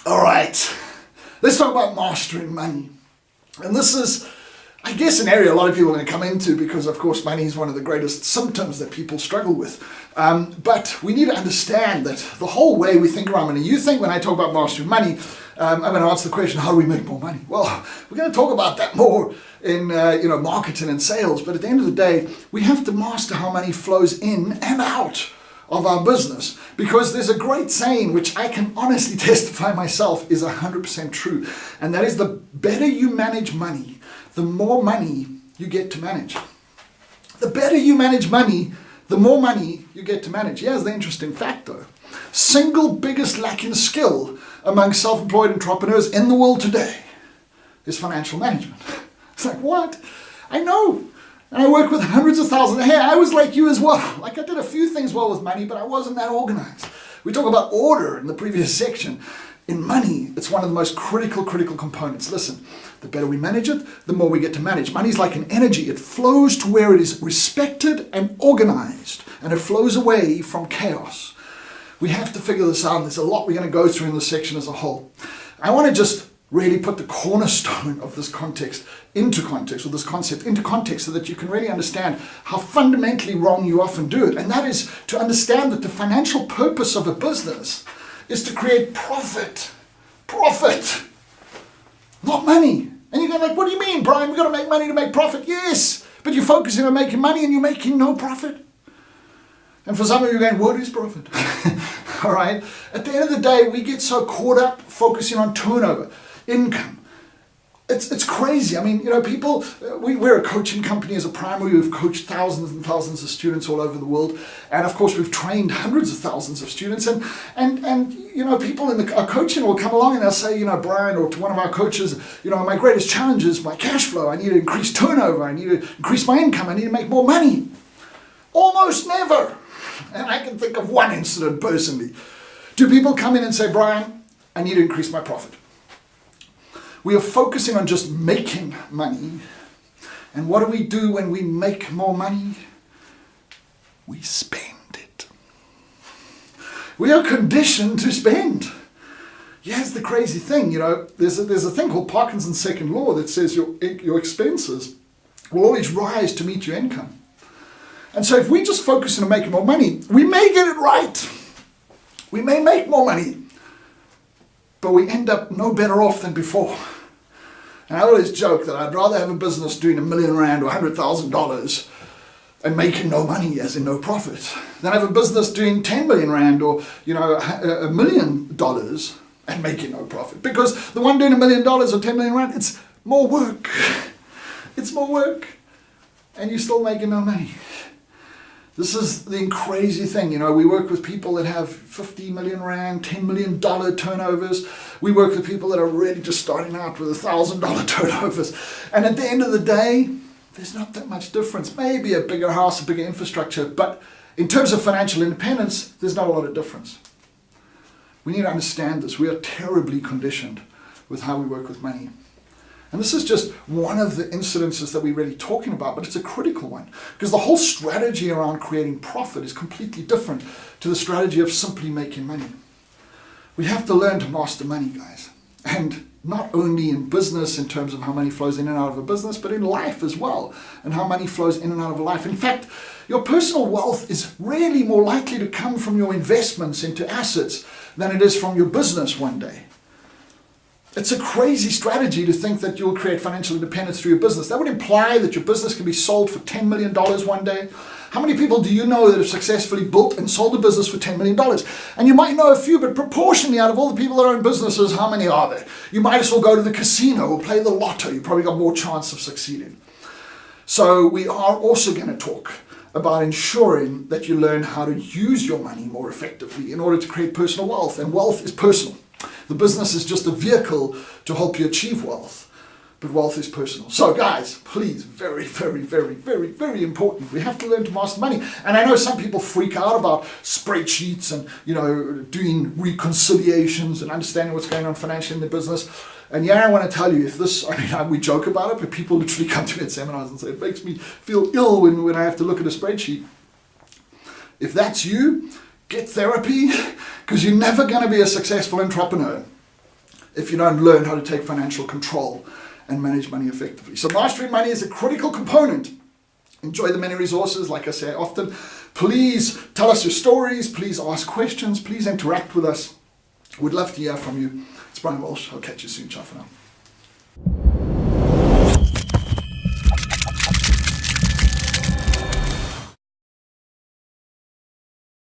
All right, let's talk about mastering money. And this is, I guess, an area a lot of people are going to come into because, of course, money is one of the greatest symptoms that people struggle with. But we need to understand that the whole way we think around money, you think when I talk about mastering money, I'm going to answer the question, how do we make more money? Well, we're going to talk about that more in marketing and sales. But at the end of the day, we have to master how money flows in and out of our business, because there's a great saying which I can honestly testify myself is 100% true, and that is the better you manage money, the more money you get to manage. The better you manage money, the more money you get to manage. Here's the interesting fact though. Single biggest lack in skill among self-employed entrepreneurs in the world today is financial management. It's like, what? I know. And I work with hundreds of thousands. Hey, I was like you as well. Like, I did a few things well with money, but I wasn't that organized. We talk about order in the previous section. In money, it's one of the most critical components. Listen, the better we manage it, the more we get to manage. Money is like an energy. It flows to where it is respected and organized, and it flows away from chaos. We have to figure this out, and there's a lot we're going to go through in this section as a whole. I want to just really put the cornerstone of this context into context, or this concept into context, so that you can really understand how fundamentally wrong you often do it. And that is to understand that the financial purpose of a business is to create profit. Profit, not money. And you're going like, what do you mean, Brian? We've got to make money to make profit. Yes, but you're focusing on making money and you're making no profit. And for some of you going, what is profit? All right. At the end of the day, we get so caught up focusing on turnover, income. It's crazy. I mean, people, we're a coaching company as a primary. We've coached thousands and thousands of students all over the world. And of course, we've trained hundreds of thousands of students. And people in our coaching will come along and they'll say, Brian, or to one of our coaches, my greatest challenge is my cash flow. I need to increase turnover. I need to increase my income. I need to make more money. Almost never. And I can think of one incident personally. Do people come in and say, Brian, I need to increase my profit? We are focusing on just making money. And what do we do when we make more money? We spend it. We are conditioned to spend. Here's the crazy thing, there's a thing called Parkinson's second law that says your expenses will always rise to meet your income. And so if we just focus on making more money, we may get it right. We may make more money, but we end up no better off than before. And I always joke that I'd rather have a business doing R1 million or $100,000 and making no money, as in no profit, than have a business doing 10 million rand or $1 million and making no profit. Because the one doing $1 million or 10 million rand, it's more work. It's more work, and you're still making no money. This is the crazy thing. We work with people that have 50 million rand, $10 million turnovers. We work with people that are really just starting out with $1,000 turnovers. And at the end of the day, there's not that much difference. Maybe a bigger house, a bigger infrastructure, but in terms of financial independence, there's not a lot of difference. We need to understand this. We are terribly conditioned with how we work with money. And this is just one of the incidences that we're really talking about, but it's a critical one, because the whole strategy around creating profit is completely different to the strategy of simply making money. We have to learn to master money, guys. And not only in business in terms of how money flows in and out of a business, but in life as well, and how money flows in and out of a life. In fact, your personal wealth is really more likely to come from your investments into assets than it is from your business one day. It's a crazy strategy to think that you'll create financial independence through your business. That would imply that your business can be sold for $10 million one day. How many people do you know that have successfully built and sold a business for $10 million? And you might know a few, but proportionally out of all the people that own businesses, how many are there? You might as well go to the casino or play the lotto. You probably got more chance of succeeding. So we are also going to talk about ensuring that you learn how to use your money more effectively in order to create personal wealth. And wealth is personal. The business is just a vehicle to help you achieve wealth, but wealth is personal. So guys, please, very, very, very, very, very important. We have to learn to master money. And I know some people freak out about spreadsheets and, doing reconciliations and understanding what's going on financially in the business. And I want to tell you, we joke about it, but people literally come to me at seminars and say, it makes me feel ill when I have to look at a spreadsheet. If that's you, get therapy, because you're never going to be a successful entrepreneur if you don't learn how to take financial control and manage money effectively. So mastering money is a critical component. Enjoy the many resources, like I say often. Please tell us your stories. Please ask questions. Please interact with us. We'd love to hear from you. It's Brian Walsh. I'll catch you soon. Ciao for now.